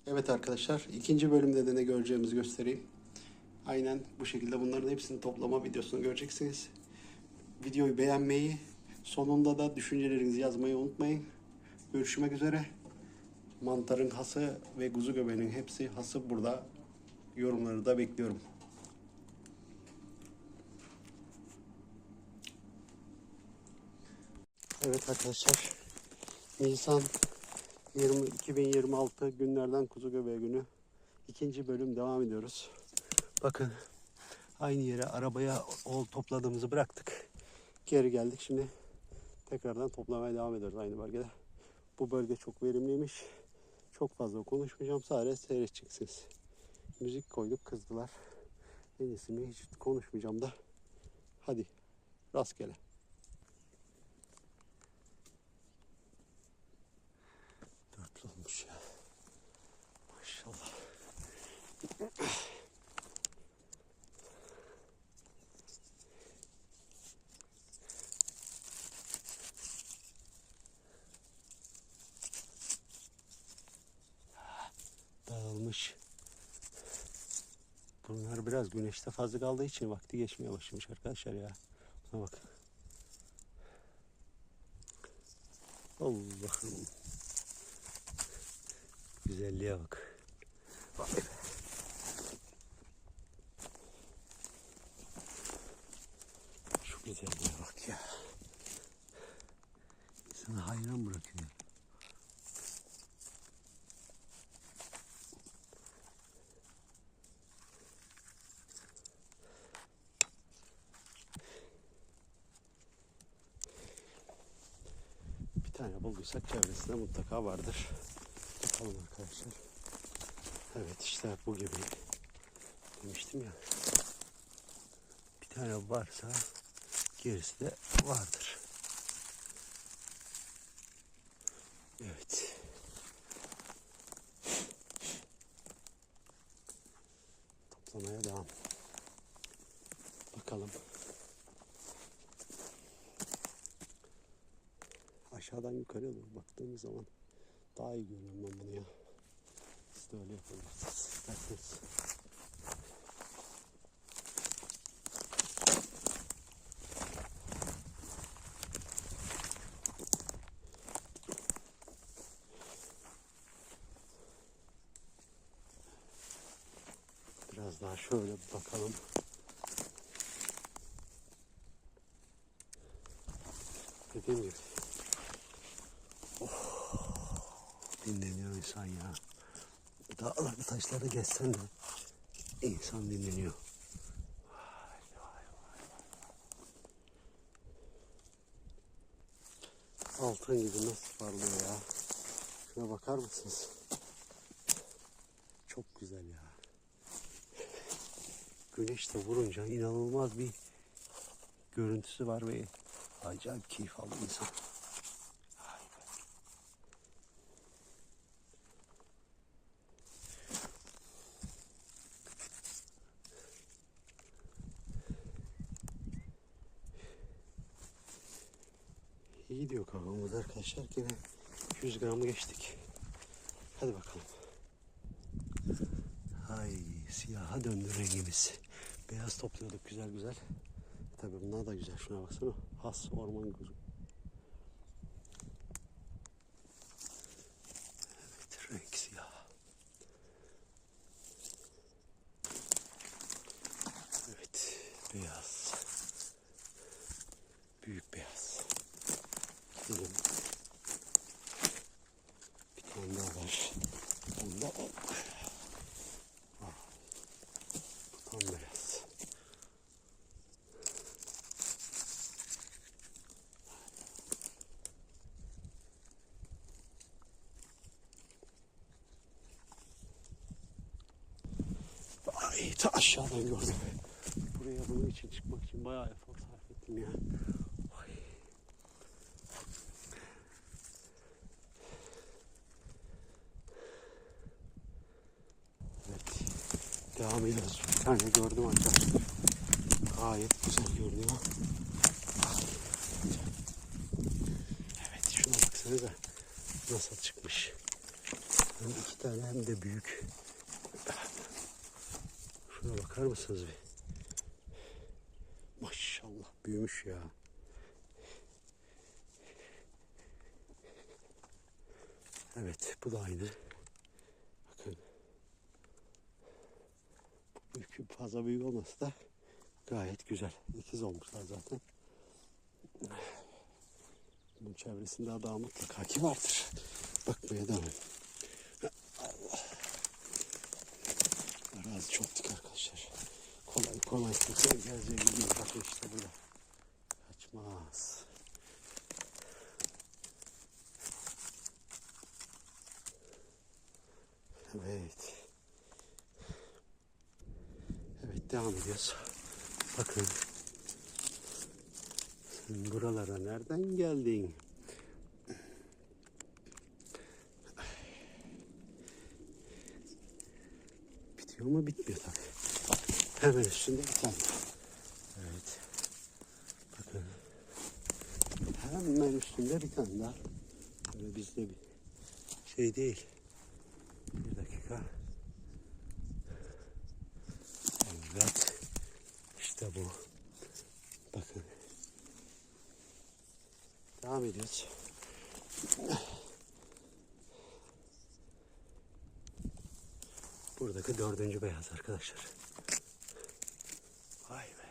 Evet arkadaşlar, ikinci bölümde de ne göreceğimizi göstereyim. Aynen bu şekilde bunların hepsini toplama videosunu göreceksiniz. Videoyu beğenmeyi, sonunda da düşüncelerinizi yazmayı unutmayın. Görüşmek üzere. Mantarın hası ve kuzu göbeğinin hepsi hası burada. Yorumları da bekliyorum. Evet arkadaşlar, Nisan 2026 günlerden kuzu göbeği günü. İkinci bölüm devam ediyoruz. Bakın, aynı yere arabaya topladığımızı bıraktık. Geri geldik, şimdi tekrardan toplamaya devam ediyoruz aynı bölgede. Bu bölge çok verimliymiş. Çok fazla konuşmayacağım, sadece seyredeceksiniz. Müzik koyduk, kızdılar. En iyisi mi hiç konuşmayacağım da. Hadi rastgele. Dörtlü olmuş ya. Maşallah. Dağılmış. Bunlar biraz güneşte fazla kaldığı için vakti geçmeye başlamış arkadaşlar ya. Buna bak. Allah'ım. Güzelliğe bak. Vay be. Şu güzelliğe bak ya. Sana hayran bırakıyor. Bir tane bulduysak çevresinde mutlaka vardır. Bakalım arkadaşlar. Evet, işte bu gibi demiştim ya. Bir tane varsa gerisi de vardır. Evet. Toplamaya devam. Bakalım. Aşağıdan yukarıya doğru baktığımız zaman daha iyi görüyorum ben bunu ya. Siz de öyle yapabilirsiniz isterseniz. Biraz daha şöyle bir bakalım. Dediğim gibi. Dinleniyor insan ya. Dağları taşları geçsen de insan dinleniyor. Vay vay vay. Altın gibi nasıl parlıyor ya. Şuna bakar mısınız? Çok güzel ya. Güneş de vurunca inanılmaz bir görüntüsü var ve acayip keyif aldı insan. İyi gidiyor kavgamız arkadaşlar. Yine 100 gramı geçtik. Hadi bakalım. Ay, siyaha döndü rengimiz. Beyaz topluyorduk güzel güzel. Tabii bunlar da güzel. Şuna baksana. Has orman kuzu. Evet, renk siyah. Evet, beyaz. Büyük beyaz. Gidelim. Bir tane daha var. Onda o. Bu tam beyaz. Ay, ta aşağıdan gördüm. Buraya bunun için çıkmak için bayağı efor sarf ettim ya. Ay. Evet. Devam ediyoruz. Bir tane gördüm ancak. Gayet güzel görünüyor. Evet, şuna baksanıza nasıl çıkmış. Hem iki tane hem de büyük. Şuna bakar mısınız bir? Maşallah büyümüş ya. Evet bu da aynı. Bakın. Büyük, fazla büyük olmasa da gayet güzel. İkiz olmuşlar zaten. Bunun çevresinde daha mutlaka ki vardır. Bakmaya devam. Allah. Arazi çok dik arkadaşlar. Kolay kolay kimse geleceği gibi bakın işte burada. Kaçmaz. Evet. Evet devam ediyoruz. Bakın. Sen buralara nereden geldin? Bitiyor mu? Bitmiyor tabii. Hemen üstünde bir tane. Evet. Bakın. Hemen üstünde bir tane daha. Böyle bizde bir şey değil. Bir dakika. Evet. İşte bu. Bakın. Devam ediyoruz. Buradaki dördüncü beyaz arkadaşlar. Vay be.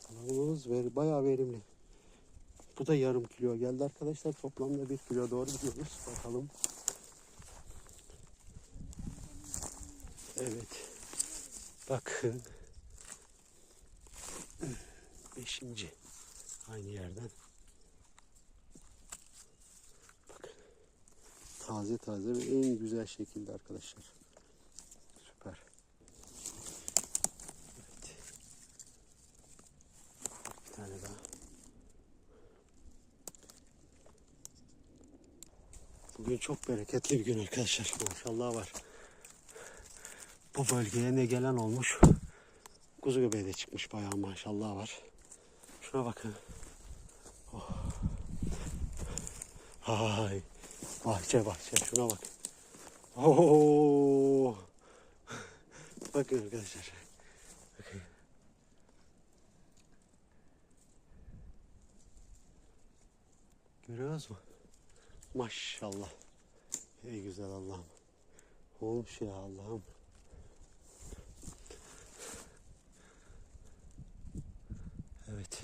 Balığımız bayağı verimli. Bu da yarım kilo geldi arkadaşlar. Toplamda 1 kilo doğru gidiyoruz. Bakalım. Evet. Bakın. 5. Aynı yerden. Bakın. Taze taze ve en güzel şekilde arkadaşlar. Süper. Evet. Bir tane daha. Bugün çok bereketli bir gün arkadaşlar. Maşallah var. Bu bölgeye ne gelen olmuş. Kuzu göbeği de çıkmış bayağı maşallah var. Şuna bakın. Oh. Hay. Bahçe şuna bak. Oo. Bakın arkadaşlar. Bakın. Görüyor musunuz? Maşallah. Ey güzel Allah'ım. Olmuş ya Allah'ım. Evet.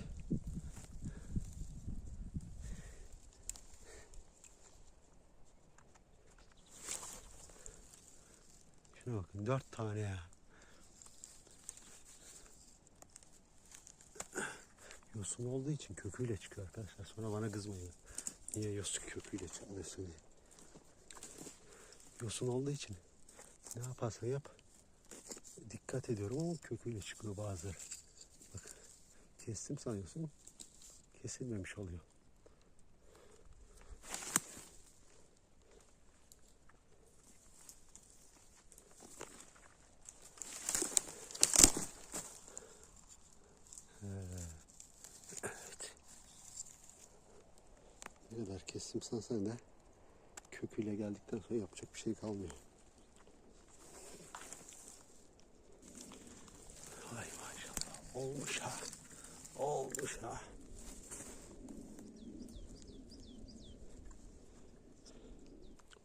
Şuna bakın 4 tane ya. Yosun olduğu için köküyle çıkıyor arkadaşlar. Sonra bana kızmayın. Niye yosun köküyle çalıyorsun diye. Yosun olduğu için ne yaparsan yap. Dikkat ediyorum ama köküyle çıkıyor bazıları. Bak kestim sanıyorsun. Kesilmemiş oluyor. Evet. Ne kadar kestim sansan da köküyle geldikten sonra yapacak bir şey kalmıyor. Ay maşallah. Olmuş ha. Olmuş ha.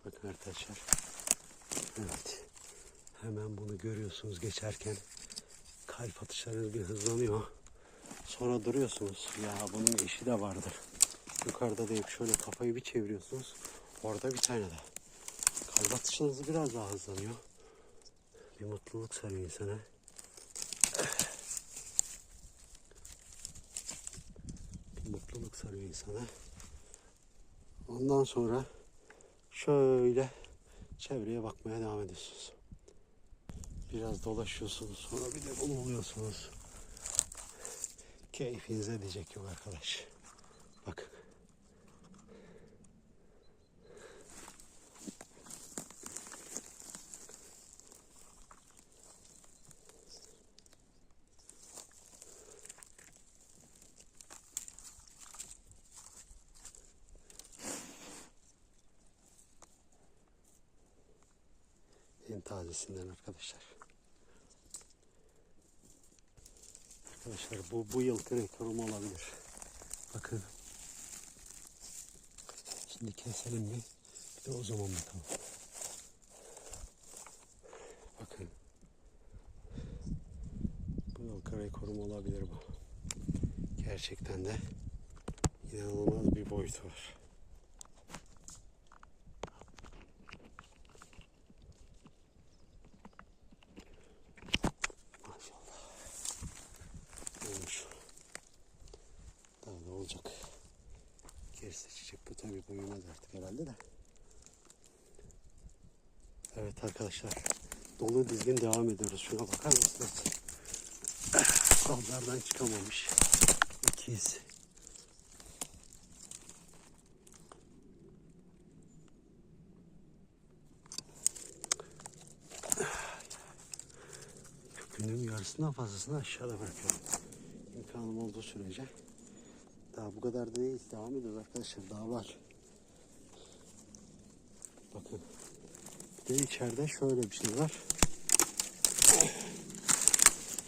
Bakın arkadaşlar. Evet. Hemen bunu görüyorsunuz geçerken. Kalp atışlarınız bir hızlanıyor. Sonra duruyorsunuz. Ya bunun eşi de vardır. Yukarıda deyip şöyle kafayı bir çeviriyorsunuz. Orada bir tane daha. Kalp atışlarınız biraz daha hızlanıyor. Bir mutluluk sarıyor insana. Bir mutluluk sarıyor insana. Ondan sonra şöyle çevreye bakmaya devam ediyorsunuz. Biraz dolaşıyorsunuz. Sonra bir de bunu buluyorsunuz. Keyfinize diyecek yok arkadaş. Bakın. tazesinden arkadaşlar. Arkadaşlar bu yılki rekorum olabilir. Bakın. Şimdi keselim mi? Bir de o zaman bakalım. Bakın. Bu yılki rekorum olabilir bu. Gerçekten de inanılmaz bir boyut var. Maşallah. Olmuş. Daha da olacak. Gerisi çiçek, bu tabi büyümez artık herhalde de. Evet arkadaşlar, dolu dizgin devam ediyoruz. Şuna bakar mısınız? Dallardan çıkamamış ikiz. Kökünün yarısından fazlasını aşağıda bırakıyorum. İmkanım olduğu sürece. Daha bu kadar da değil. Devam ediyoruz arkadaşlar. Daha var. Bakın. Bir de içeride şöyle bir şey var.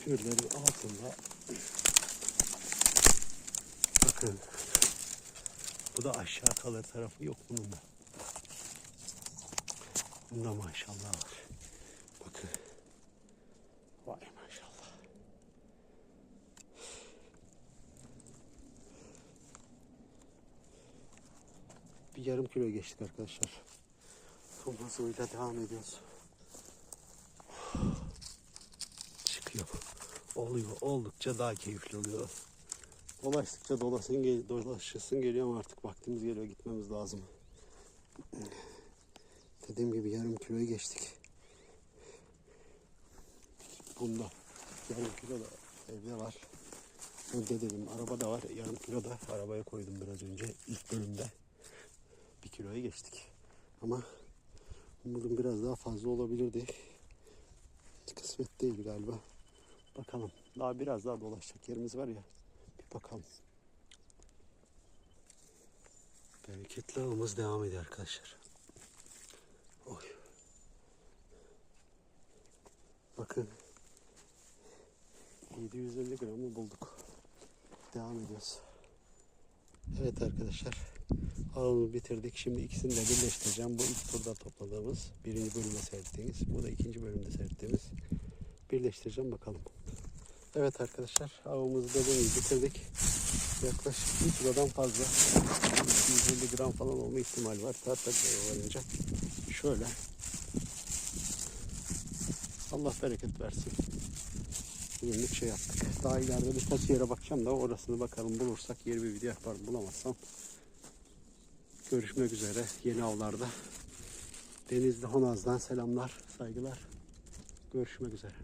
Kürlerin altında. Bakın. Bu da aşağı kalır tarafı yok bunun da. Bunda maşallah var. Bakın. Vay maşallah. Bir yarım kilo geçtik arkadaşlar. Tombazıyla devam ediyoruz. Çıkıyor. Oluyor. Oldukça daha keyifli oluyor. Dolaştıkça dolaşasın geliyor ama artık vaktimiz geliyor. Gitmemiz lazım. Dediğim gibi yarım kiloyu geçtik. Bunda yarım kilo da evde var. Evde dedim, araba da var. Yarım kilo da arabaya koydum biraz önce. İlk bölümde 1 kiloya geçtik. Ama umudum biraz daha fazla olabilirdi. Kısmet değil galiba. Bakalım. Daha biraz daha dolaşacak yerimiz var ya. Bir bakalım. Bereketli avımız devam ediyor arkadaşlar. Oy. Bakın. 750 gramı bulduk. Devam ediyoruz. Evet arkadaşlar. Avımı bitirdik. Şimdi ikisini de birleştireceğim. Bu ilk turda topladığımız, birinci bölümde seyrettiğimiz, bu da ikinci bölümde seyrettiğimiz. Birleştireceğim bakalım. Evet arkadaşlar, avımızı dediğim gibi bitirdik. Yaklaşık 1 kilodan fazla, 250 gram falan olma ihtimali var. Tartacağız varınca. Şöyle. Allah bereket versin. Bugünlük şey yaptık. Daha ileride birkaç yere bakacağım da orasını bakalım, bulursak yeni bir video yaparım. Bulamazsam görüşmek üzere yeni avlarda. Denizli Honaz'dan selamlar, saygılar. Görüşmek üzere.